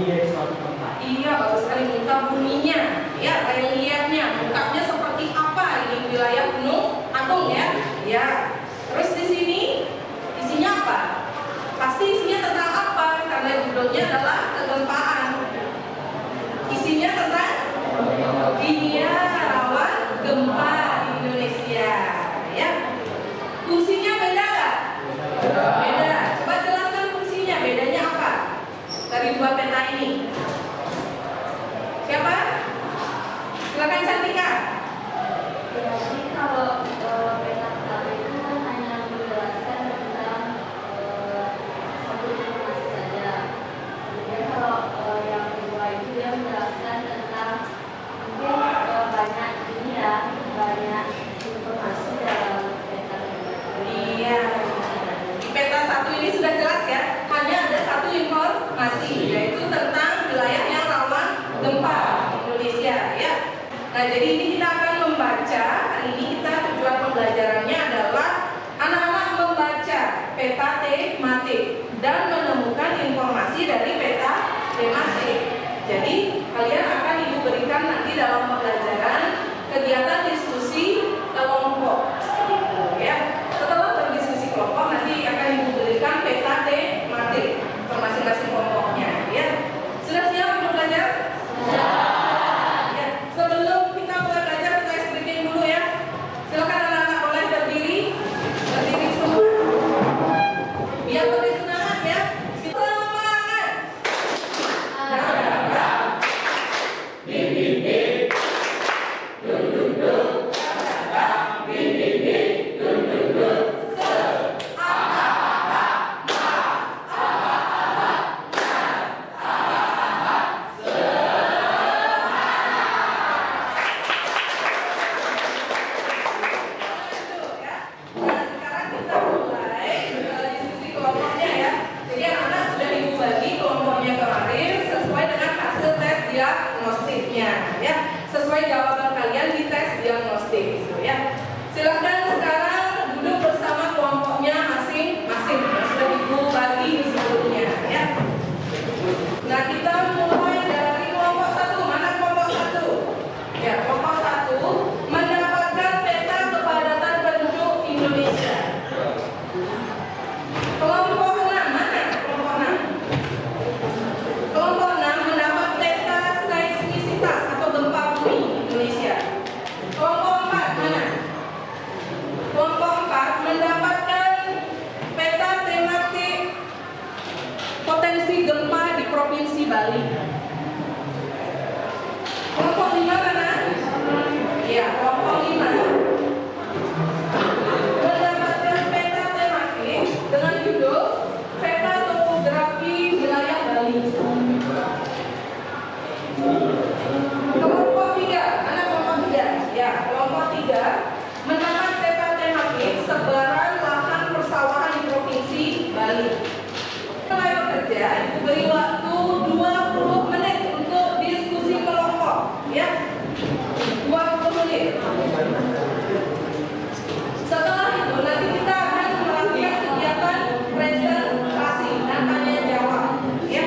bumi dari suatu tempat. Iya, bagus sekali. Muka buminya, ya, reliefnya, mukanya seperti apa ini wilayah Gunung Agung ya? Ya. Terus di sini isinya apa? Pasti isinya tentang apa? Karena judulnya adalah kegempaan. Isinya tentang iya, rawan gempa di Indonesia. Ya. Fungsinya beda nggak? Beda. Coba jelaskan fungsinya. Bedanya apa dari dua peta ini? Siapa? Silakan Cantika. Jadi kalau peta pertama itu kan hanya menjelaskan tentang satu informasi saja. Kemudian kalau yang kedua itu dia menjelaskan tentang mungkin banyak ini ya, banyak informasi dalam peta. Iya. Di peta satu ini sudah jelas ya. Hanya ada satu informasi, yaitu tentang wilayah yang rawan gempa di Indonesia ya. Nah, jadi ini kita akan membaca. Hari ini kita tujuan pembelajarannya adalah anak-anak membaca peta tematik dan menemukan informasi dari peta tematik. Jadi kalian akan Ibu berikan nanti dalam pembelajaran kegiatan diskusi kelompok, gitu ya. Setelah berdiskusi kelompok nanti akan Ibu berikan peta tematik ke masing-masing kelompoknya, ya. Sudah siap untuk belajar? Ya. Sebelum kita mulai belajar kita explain dulu ya. Silakan anak-anak boleh berdiri semua. Biar lebih semangat ya. Semangat. Nah, sekarang kita mulai diskusi kelompoknya ya. Jadi anak-anak sudah Ibu bagi kelompoknya kemarin sesuai dengan hasil tes diagnostiknya ya. Sesuai jawaban kalian di tes diagnostik gitu ya. Silakan sekarang duduk bersama kelompoknya masing-masing yang sudah Ibu bagi sebelumnya ya. Nah, kita mulai dari kelompok satu. Mana kelompok satu? Ya, kelompok satu mendapatkan peta kepadatan penduduk Indonesia. Kelompok 6 mana? Kelompok 6. Kelompok 6 mendapat peta seismisitas atau gempa bumi Indonesia. Kelompok 4 mana? Kelompok 4 mendapatkan peta tematik potensi gempa di Provinsi Bali. Kelompok 5 mana? Ya, kelompok 5 mendapatkan peta tematik dengan judul Peta Topografi Wilayah Bali. Kelompok 3, mana kelompok 3? Ya, kelompok 3 mendapat peta tematik sebaran lahan persawahan di Provinsi Bali. Mulai bekerja, Ibu beri waktu 20 menit untuk diskusi kelompok, ya. 20 menit. Setelah itu nanti kita akan melakukan kegiatan presentasi dan tanya jawab, ya.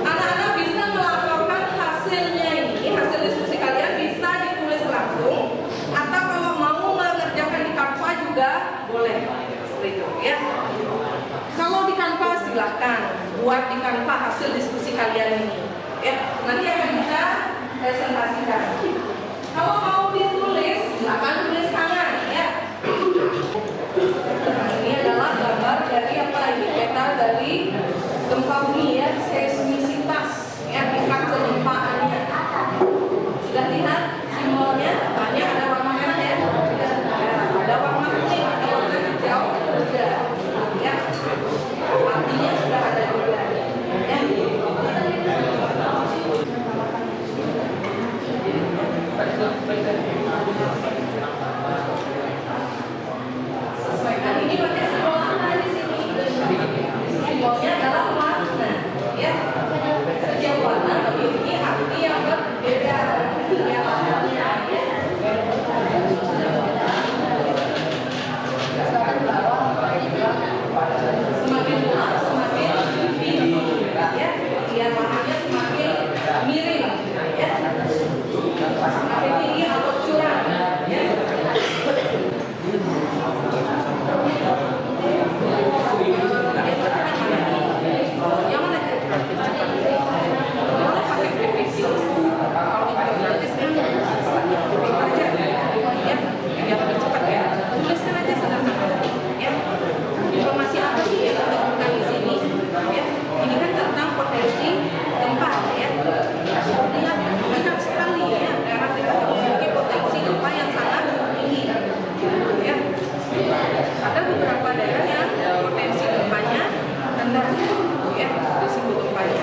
Anak-anak bisa melaporkan hasilnya ini, hasil diskusi kalian bisa ditulis langsung, atau kalau mau mengerjakan di Canva juga boleh, seperti itu, ya. Kalau di Canva silahkan buat di Canva hasil diskusi kalian ini, ya. Nanti akan kita presentasikan. Kalau mau ditulis, silakan tulis tangan, ya. Nah, ini adalah gambar dari apa ini peta dari gempa bumi ya, seismisitas, ya, tingkat kegempaannya. Sudah lihat simbolnya? Banyak, ada warna merah ya, ada warna kuning, ada warna hijau, sudah, ya. Artinya sudah ada juga, ya. cepat. Boleh pakai PPT. Kalau informatis kan PPT aja, ya, biar lebih cepat ya. Tuliskan aja sederhana, ya. Informasi apa sih yang ditemukan di sini? Ya, ini kan tentang potensi gempa, ya. Lihat banyak sekali ya daerah kita memiliki potensi gempa yang sangat tinggi, ya. Ada beberapa daerah yang potensi gempanya rendah, ya, risiko gempanya.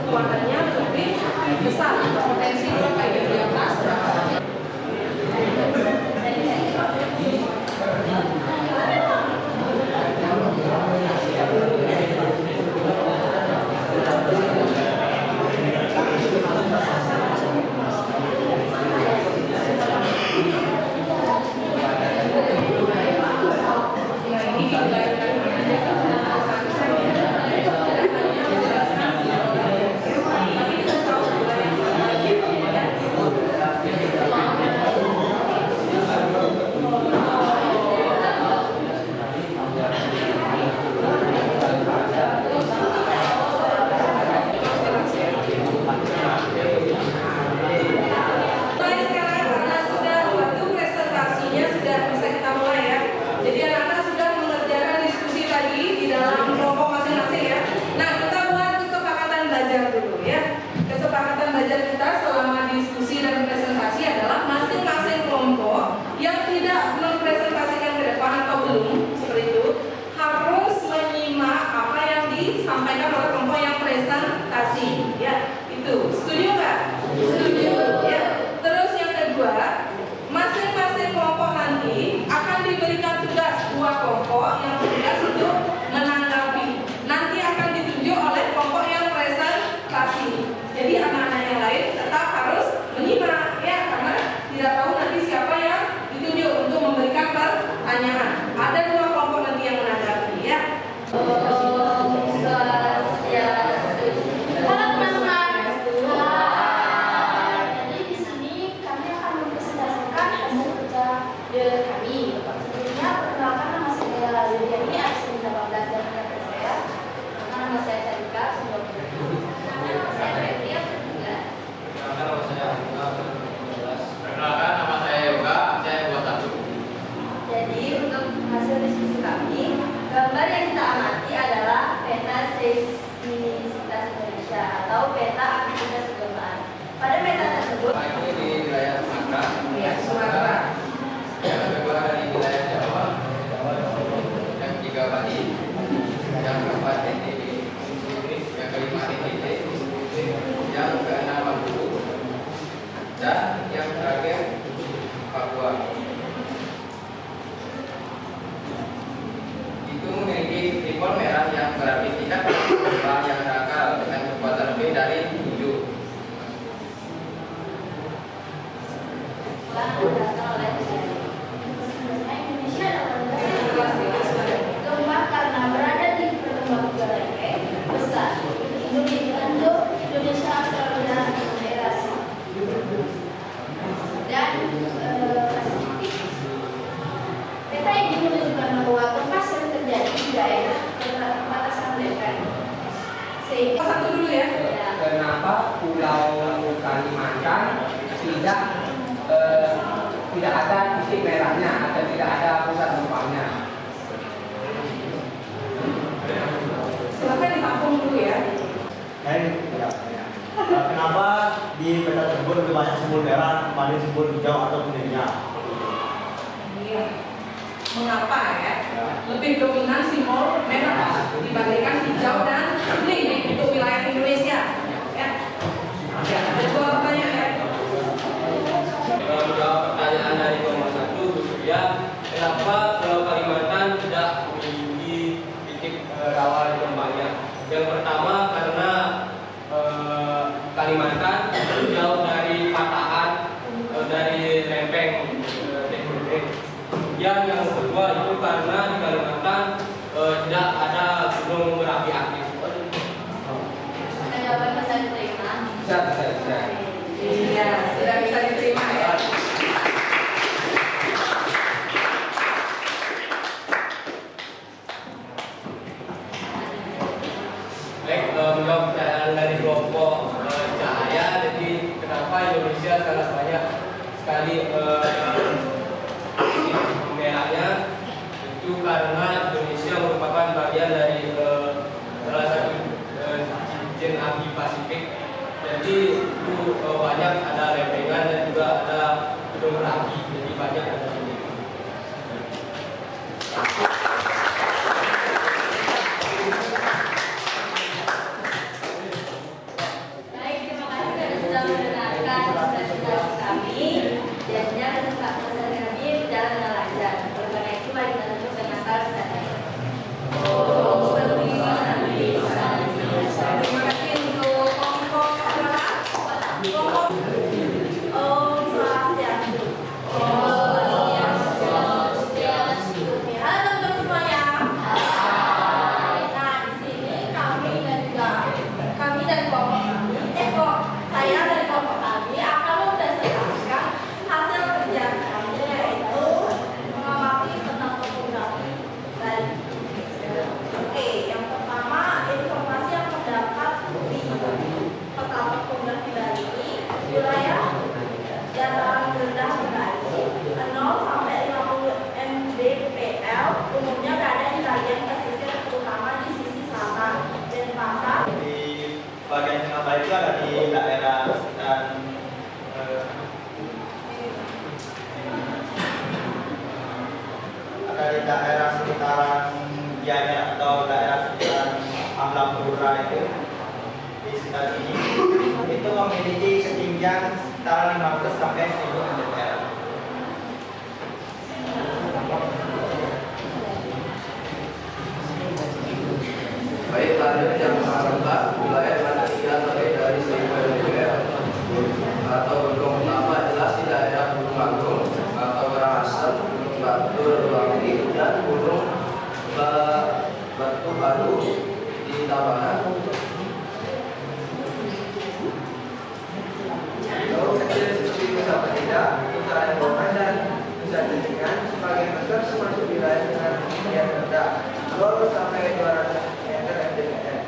Kekuatannya lebih besar, potensi kayak di atas. Disampaikan oleh kelompok yang presentasi, ya, itu setuju nggak? Setuju, ya. Terus yang kedua, masing-masing kelompok nanti akan diberikan tugas, dua kelompok yang tugas untuk menanggapi. Nanti akan ditunjuk oleh kelompok yang presentasi. Jadi anak-anak yang lain tetap harus menyimak, ya, karena tidak tahu nanti siapa yang ditunjuk untuk memberikan pertanyaan. Ada dua kelompok nanti yang menanggapi, ya. Nama saya Carika, 90. Nama saya Fetia, tidak ada titik merahnya atau tidak ada pusat gempanya. Silakan ditampung dulu ya. Kenapa di peta tersebut lebih banyak simbol merah dibanding simbol hijau atau kuningnya? Iya. Mengapa ya? Lebih dominan simbol merah dibandingkan hijau dan kuning untuk wilayah Indonesia. Ya. Ada dua pertanyaan ya. Menjawab pertanyaan dari nomor 1, Bu Surya, kenapa Pulau Kalimantan tidak memiliki titik rawan gempanya? Yang pertama karena Kalimantan jauh dari patahan dari lempeng tektonik. Yang kedua itu karena di Kalimantan tidak ada gunung berapi aktif. Jawabannya saya terima. Bisa. Iya, sudah bisa diterima ya. Baik, menjawab pertanyaan dari kelompok Cahaya, jadi kenapa Indonesia sangat banyak sekali merahnya? Itu karena Indonesia merupakan bagian dari salah satu cincin api Pasifik. Jadi itu banyak ada lempengan dan juga ada gunung berapi. Jadi banyak ada ini. Baik, terima kasih karena sudah mendengarkan presentasi kami. Janjinya presentasi kami berjalan dengan lancar. Oleh karena itu, mari kita tutup dengan salam. Terima kasih untuk kelompok berapa? Kelompok Om Swastiastu. Halo teman-teman semuanya. Nah, di sini kami dan kelompok saya dan kelompok kami akan mempresentasikan hasil kerja kami, yaitu mengamati tentang topografi Bali. Oke, yang pertama informasi yang terdapat di peta topografi Bali ini, wilayah dataran rendah Bali 0 sampai 50 mdpl umumnya berada di bagian pesisir, terutama di sisi selatan Denpasar. Di bagian tengah Bali itu ada di daerah sekitar sekitaran Gianyar atau daerah sekitaran Amblang Pura itu di sekitar ini itu memiliki ketinggian sekitar 500 sampai 1000 mdpl. Baik, lanjut yang keempat, wilayah mana ia terdiri dari 1000 mdpl atau gunung pertama jelas di daerah Gunung Agung atau Karangasem, Gunung Batur Ruwangi dan Gunung Batu Baru di Tabanan. Laut kecil seperti Nusa Penida, Nusa Lembongan dan Nusa Cetingan sebagian besar termasuk wilayah dengan ketinggian rendah 2 sampai 200 meter mdpl.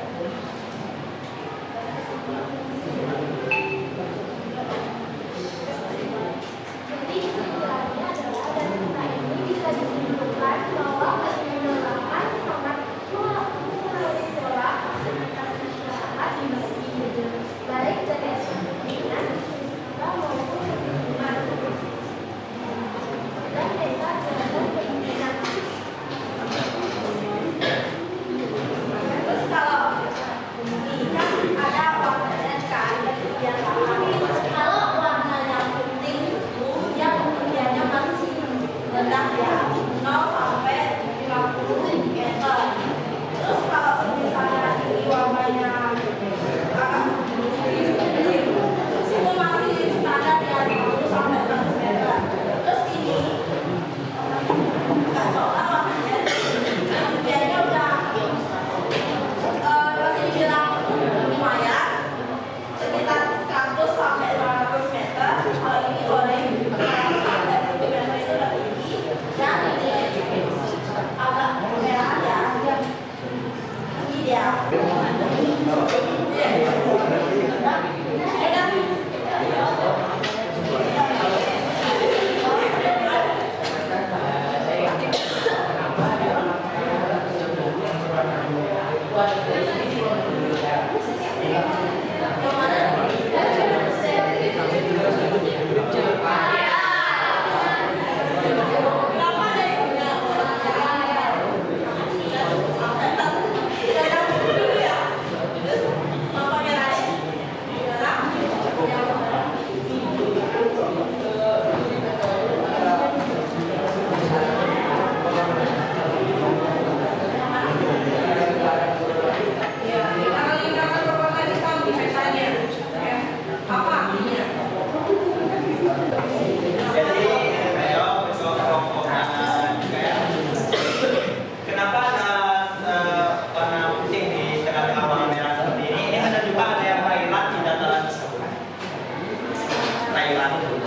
cairan di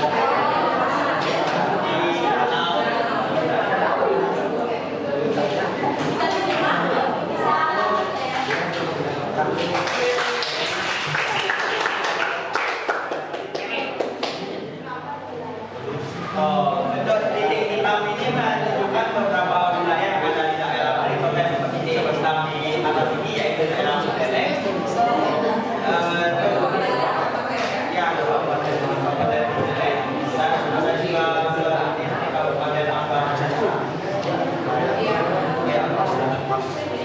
danau. Untuk titik hitam ini menunjukkan beberapa wilayah yang ada di daerah Balitongan seperti di hitam di atas ini, yaitu daerah Suteleng. Ya, Kabupaten Suteleng. Dan ada juga di Kabupaten Ambarawa.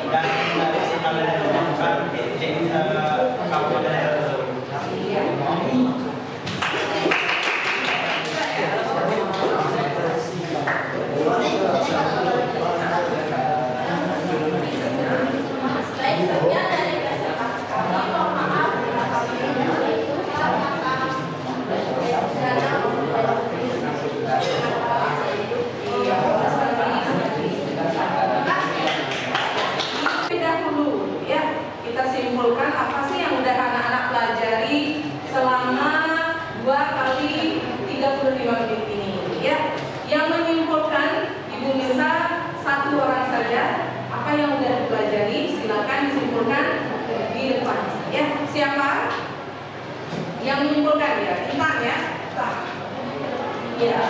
Dan dari sini kami menemukan titik Kabupaten tersebut. Baik, sekian dari presentasi kami. Mohon maaf bila kami itu salah kata Pindah dulu ya, kita simpulkan apa sih yang udah anak-anak pelajari selama 2 kali 35 menit ini ya. Yang menyimpulkan Ibu minta 1 orang saja. Apa yang udah dipelajari silakan disimpulkan di depan ya. Siapa yang menyimpulkan ya? Intan ya. Ya.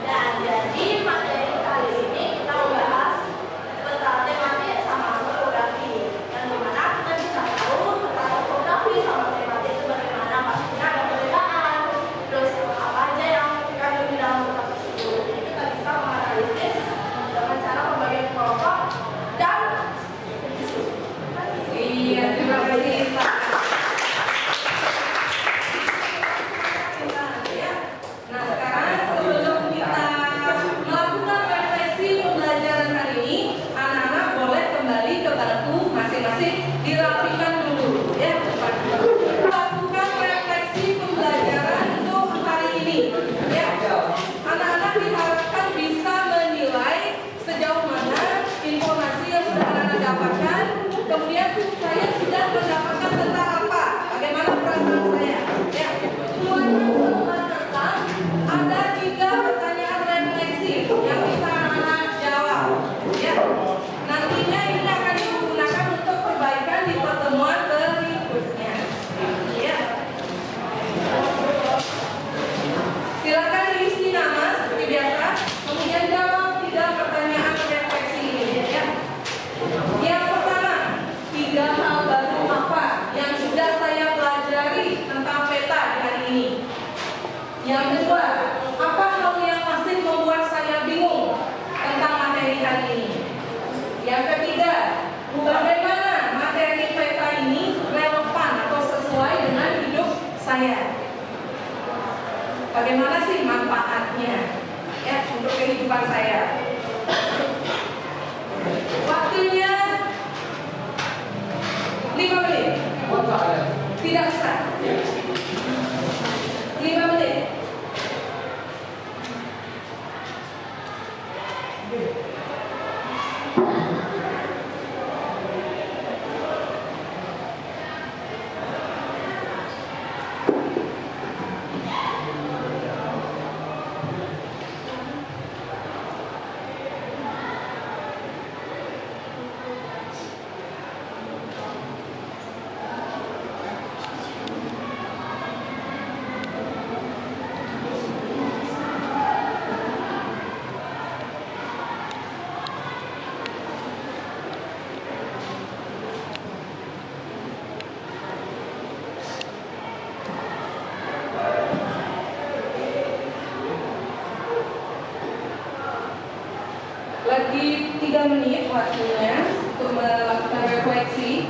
Dan jadi materi kali ini kita membahas tentang tematik sama topografi. Yang dimana kita bisa tahu tentang topografi sama tematik itu bagaimana maksudnya ada perbedaan, terus apa aja yang kandung di dalam topik tersebut. Jadi kita bisa menganalisis dengan cara pembagian kelompok dan diskusi. Iya, terima kasih Intan. Nah, sekarang sebelum kita melakukan refleksi pembelajaran hari ini, anak-anak boleh kembali ke bangku masing-masing, dirapikan dulu ya. Lakukan refleksi pembelajaran untuk hari ini ya. Anak-anak diharapkan bisa menilai sejauh mana informasi yang sudah anak-anak dapatkan. Kemudian saya sudah mendapatkan tentang apa? Bagaimana perasaan saya? Ya. Keluarkan tentang ada 3 pertanyaan refleksi yang bisa anak-anak jawab. Ya. Nantinya ini akan digunakan untuk perbaikan di pertemuan berikutnya. Ya. Silakan diisi nama seperti biasa, kemudian jawab 3 pertanyaan refleksi ini ya. Yang pertama, 3 hal baru apa yang sudah saya pelajari tentang peta di hari ini? Yang kedua, apa hal yang masih membuat saya bingung tentang materi hari ini? Yang ketiga, bagaimana materi peta ini relevan atau sesuai dengan hidup saya? Bagaimana sih manfaatnya ya untuk kehidupan saya? Waktunya 5 menit. Tidak usah. 5 menit. Lagi 3 menit waktunya untuk melakukan refleksi.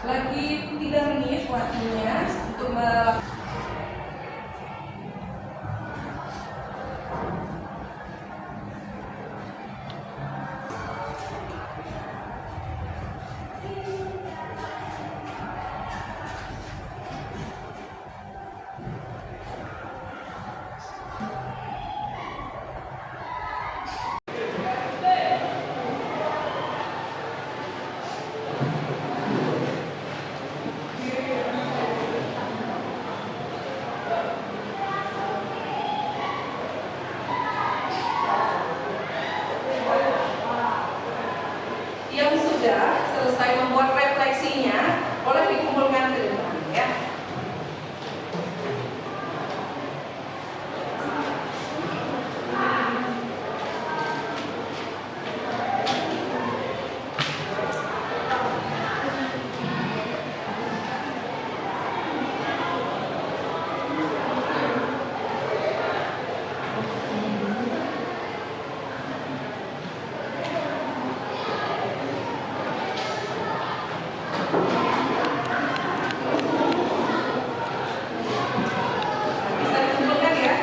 Lagi 3 menit waktunya untuk melakukan. Yang sudah selesai membuat refleksinya boleh dikumpulkan ke depan ya. Bisa dikumpulkan ya.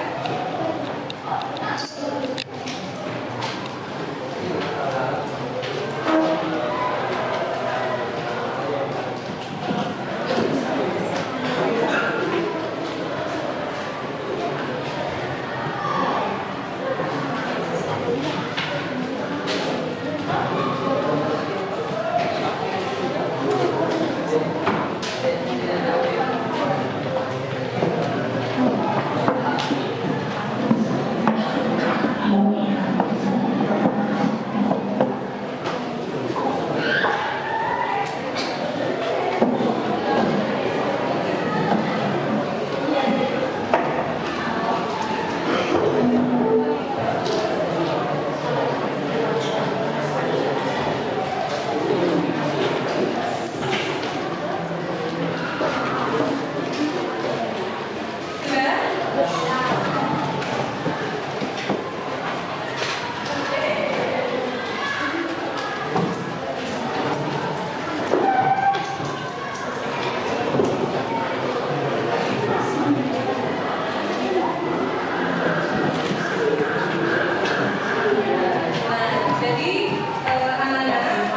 Sudah? Jadi anak-anak,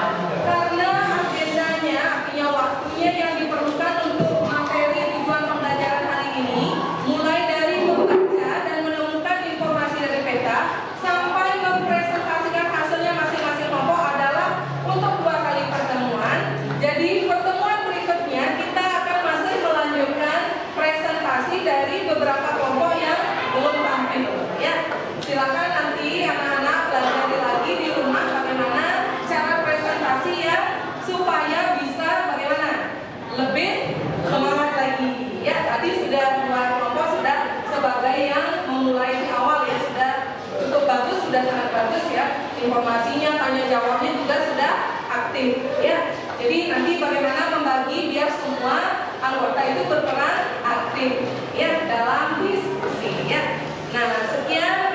karena agendanya, artinya waktunya yang diperlukan untuk materi tujuan pembelajaran hari ini, mulai dari membaca dan menemukan informasi dari peta sampai mempresentasikan hasilnya masing-masing kelompok adalah untuk 2 kali pertemuan. Jadi pertemuan berikutnya kita akan masih melanjutkan presentasi dari beberapa kelompok yang belum tampil ya. Silakan nanti anak-anak belajar lagi di rumah bagaimana cara presentasi ya, supaya bisa bagaimana lebih semangat lagi ya. Tadi sudah 2 kelompok sudah sebagai yang memulai di awal ya, sudah cukup bagus, sudah sangat bagus ya, informasinya, tanya jawabnya juga sudah aktif ya. Jadi nanti bagaimana membagi biar semua anggota itu berperan aktif ya dalam diskusi ya. Nah, sekian